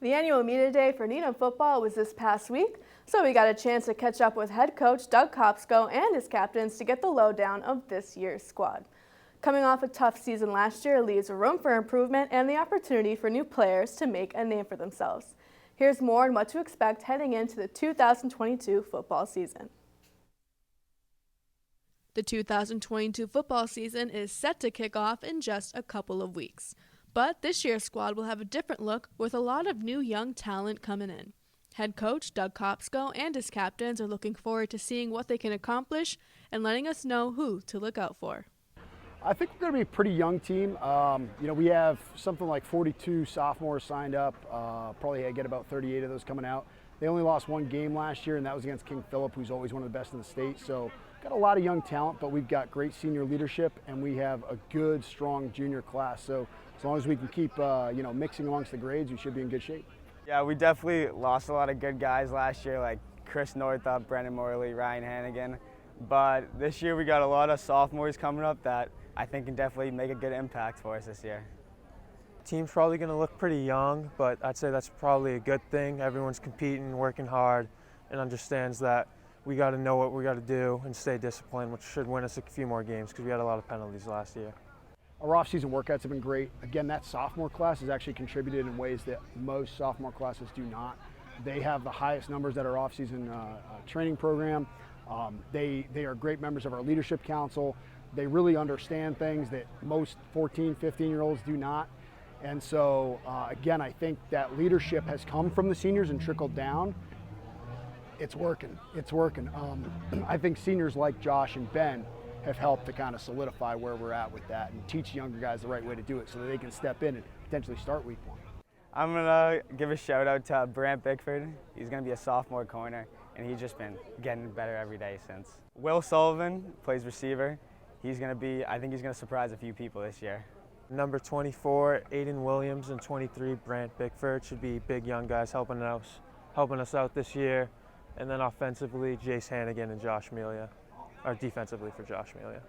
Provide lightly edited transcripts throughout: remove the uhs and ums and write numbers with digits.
The annual media day for Needham football was this past week, so we got a chance to catch up with head coach Doug Kopsko and his captains to get the lowdown of this year's squad. Coming off a tough season last year leaves room for improvement and the opportunity for new players to make a name for themselves. Here's more on what to expect heading into the 2022 football season. The 2022 football season is set to kick off in just a couple of weeks. But this year's squad will have a different look with a lot of new young talent coming in. Head coach Doug Kopsko and his captains are looking forward to seeing what they can accomplish and letting us know who to look out for. I think we're going to be a pretty young team. We have something like 42 sophomores signed up. Probably get about 38 of those coming out. They only lost one game last year, and that was against King Philip, who's always one of the best in the state. So got a lot of young talent, but we've got great senior leadership, and we have a good, strong junior class. So as long as we can keep, mixing amongst the grades, we should be in good shape. Yeah, we definitely lost a lot of good guys last year, like Chris Northup, Brendan Morley, Ryan Hannigan. But this year we got a lot of sophomores coming up that I think can definitely make a good impact for us this year. Team's probably going to look pretty young, but I'd say that's probably a good thing. Everyone's competing, working hard, and understands that we got to know what we got to do and stay disciplined, which should win us a few more games because we had a lot of penalties last year. Our off-season workouts have been great. Again, that sophomore class has actually contributed in ways that most sophomore classes do not. They have the highest numbers at our off-season training program. They are great members of our leadership council. They really understand things that most 14, 15-year-olds do not. And so, again, I think that leadership has come from the seniors and trickled down. It's working. It's working. I think seniors like Josh and Ben have helped to kind of solidify where we're at with that and teach younger guys the right way to do it so that they can step in and potentially start week one. I'm going to give a shout out to Brant Bickford. He's going to be a sophomore corner, and he's just been getting better every day since. Will Sullivan plays receiver. I think he's going to surprise a few people this year. Number 24, Aiden Williams, and 23, Brant Bickford should be big young guys helping us out this year. And then offensively, Jace Hannigan and Josh Melia, or defensively for Josh Melia.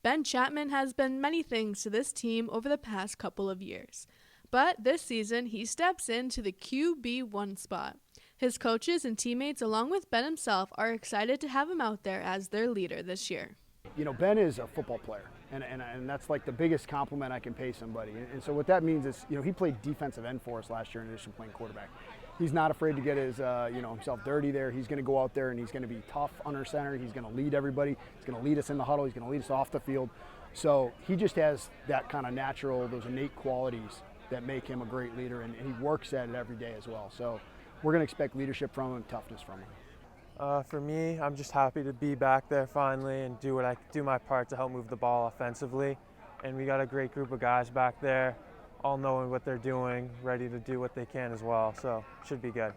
Ben Chapman has been many things to this team over the past couple of years. But this season, he steps into the QB1 spot. His coaches and teammates, along with Ben himself, are excited to have him out there as their leader this year. You know, Ben is a football player, and that's like the biggest compliment I can pay somebody. And so what that means is, he played defensive end for us last year in addition to playing quarterback. He's not afraid to get his, himself dirty there. He's going to go out there and he's going to be tough under center. He's going to lead everybody. He's going to lead us in the huddle. He's going to lead us off the field. So he just has that kind of natural, those innate qualities that make him a great leader, and he works at it every day as well. So we're going to expect leadership from him, toughness from him. For me, I'm just happy to be back there finally and do my part to help move the ball offensively. And we got a great group of guys back there, all knowing what they're doing, ready to do what they can as well. So should be good.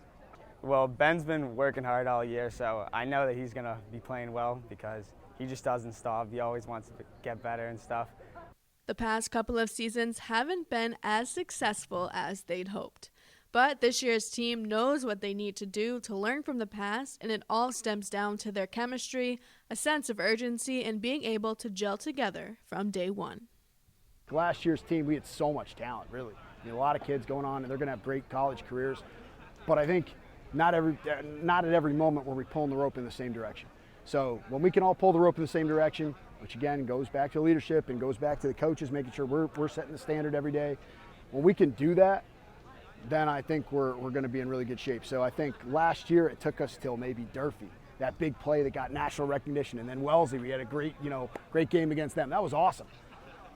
Well, Ben's been working hard all year, so I know that he's going to be playing well because he just doesn't stop. He always wants to get better and stuff. The past couple of seasons haven't been as successful as they'd hoped. But this year's team knows what they need to do to learn from the past, and it all stems down to their chemistry, a sense of urgency, and being able to gel together from day one. Last year's team, we had so much talent, really. A lot of kids going on, and they're going to have great college careers. But I think not at every moment were we pulling the rope in the same direction. So when we can all pull the rope in the same direction, which again goes back to leadership and goes back to the coaches making sure we're setting the standard every day. When we can do that, then I think we're going to be in really good shape. So I think last year it took us till maybe Durfee, that big play that got national recognition, and then Wellesley, we had a great game against them. That was awesome.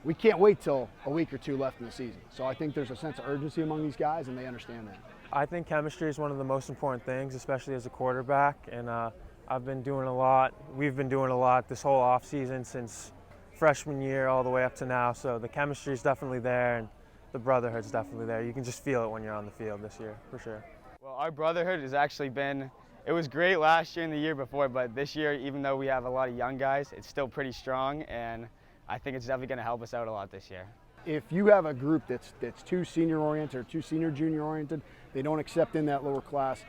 We can't wait till a week or two left in the season. So I think there's a sense of urgency among these guys, and they understand that. I think chemistry is one of the most important things, especially as a quarterback. And I've been doing a lot. We've been doing a lot this whole off season since freshman year all the way up to now. So the chemistry is definitely there, and the brotherhood's definitely there. You can just feel it when you're on the field this year, for sure. Well, our brotherhood has actually been, it was great last year and the year before, but this year, even though we have a lot of young guys, it's still pretty strong, and I think it's definitely going to help us out a lot this year. If you have a group that's too senior-oriented or too senior-junior-oriented, they don't accept in that lower class,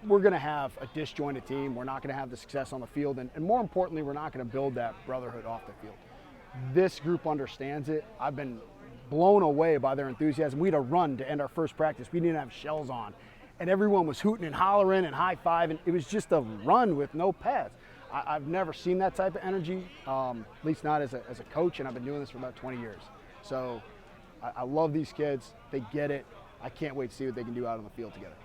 we're going to have a disjointed team. We're not going to have the success on the field, and more importantly, we're not going to build that brotherhood off the field. This group understands it. I've been blown away by their enthusiasm. We had a run to end our first practice. We didn't have shells on. And everyone was hooting and hollering and high-fiving. It was just a run with no pads. I've never seen that type of energy, at least not as a coach, and I've been doing this for about 20 years. So I love these kids. They get it. I can't wait to see what they can do out on the field together.